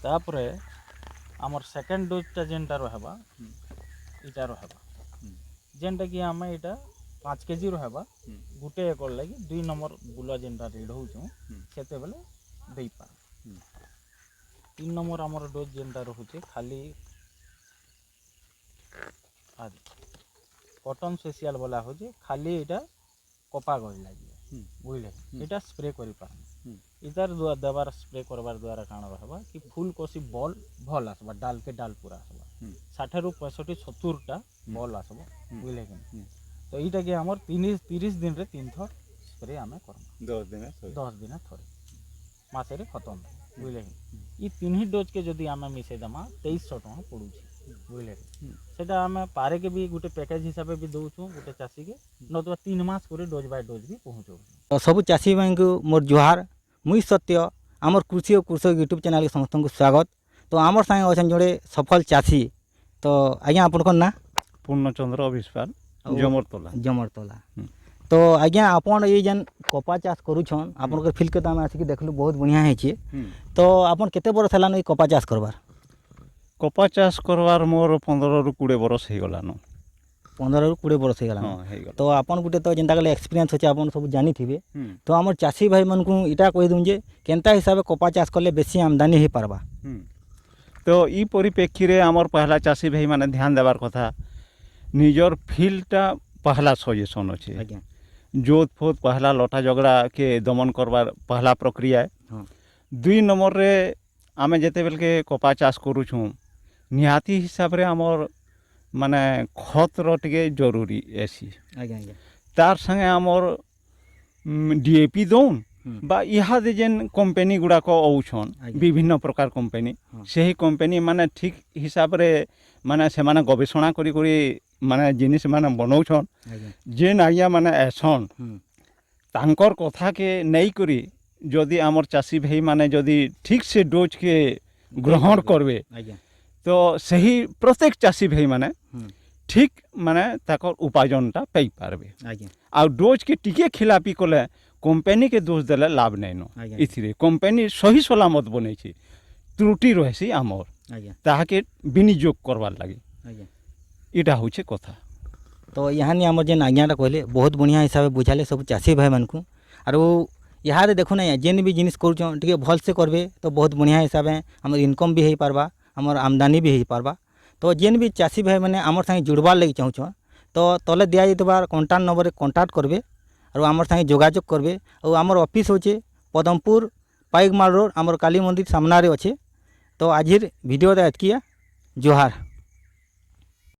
तापरे आमर सेकेंड डोजटा जेनटा रहबा इटा रहबा जेनटा कि आम यहाँ 5 kg रहबा गोटे एकड़ लगी 2 नंबर बुला जेनटा रेड होचु सेते बेले देई पा 3 नंबर आमर डोज जेनटा रहुचे खाली आज कॉटन फेशियल बोला हो जे खाली इटा कपा गज लगे बुझले इटा स्प्रे करि पार इधर देवार स्प्रे करबार द्वारा काण रहबा कि फूल कोसी बॉल भल आसबा डाल के डाल पूरा आसबा 60 रु 65 70 टा बॉल आसबा बुझले कि तो इटा के हमर 30 दिन रे 3 थर स्प्रे आमे करम 10 दिन थरे मासे रे खत्म बुझले कि ई 3 डोज के जदी आमे मिसे दमा 2300 टका पडुची बुझले सेटा आमे पारे के भी गुटे पैकेज हिसाब भी दउछु गुटे चासी के नतवा 3 मास करे डोज बाय डोज भी पहुंचो तो सब चासी भाई को मोर जुहार मुई सत्य आमर कृषि और कृषक यूट्यूब चैनल के समस्त को स्वागत। तो आमर संगे अच्छा जोड़े सफल चासी तो आज्ञा आपन ना पूर्णचंद्र अविस्पाल जमरतला तो आज्ञा आपन ये जेन कपा चाष करूछन आपन फील्ड के तो आसिक देखलु बहुत बढ़िया है तो आपन केते बरस हलान कपा चाष करबार कपा चाष करवार मोर 15 रु 20 बरस हो गलानो 15 रु 20 बरस हो गला तो आपन गुटे तो जेनता गले एक्सपीरियंस होचे आपन सब जानी थिबे तो हमर चासी भाई मन को इटा कहि दूं जे केनता हिसाब कपा चाष करले बेसी आमदनी हे पारबा तो ई परिप्रेक्षी रे हमर पहला चासी भाई माने ध्यान देवार कथा निजर फील्डटा पहला सजेशन अछि आज्ञा जोत फोत पहला लटा झगड़ा के दमन करवार पहला प्रक्रिया है 2 नंबर रे आमे जेते बेल के कपा चाष करूछु निहाती हिसाब रे हमर माने खत टिके जरूरी एसी आज्ञा आज्ञा तार संगे हमर डीएपी दौन बा इहादे जेन कंपनी गुड़ा को औछन विभिन्न प्रकार कंपनी सेही कंपनी माने ठीक हिसाब रे माने से माने गवेषणा करी करी माने जिनिस माने बनौछन जेन आज्ञा माने एसन तांकर कथा के नहीं करी जदि आमर चासी भाई माने जदि ठीक से डोज के ग्रहण करबे तो सही प्रत्येक चासी भाई माने ठीक माने ताकर उपार्जनटा पाई पारबे आ डोज के टिके खिलापी कले कंपनी के दोष देले लाभ नहीं नो इथिरे कंपनी सही सलामत बनै छी त्रुटि रहसी आमर ताहाके विनियोग करबार लागे इटा होचे कथा तो यहाँ आम जेन आज्ञाटा कहले बहुत बढ़िया हिसाब से बुझाले सब चासी भाई मन को आरो यहाँ देखु ना जेन भी जिनिस करूँ टे भल से करबे तो बहुत बढ़िया हिसाब से आम इनकम भी हो पारबा आमर आमदनी भी हो पारबा तो जेन भी चासी भाई मैंने आमर संगे जुड़बार लगी चाहूँ तो तले दिया जाइबार कॉन्टाक्ट नंबर कॉन्टाक्ट करबे और आमर संगे जोगाजोग करबे और आमर ऑफिस होचे पदमपुर पाइकमाल रोड आमर काली मंदिर सामना रे अच्छे तो आज वीडियो एतकिया जोहार।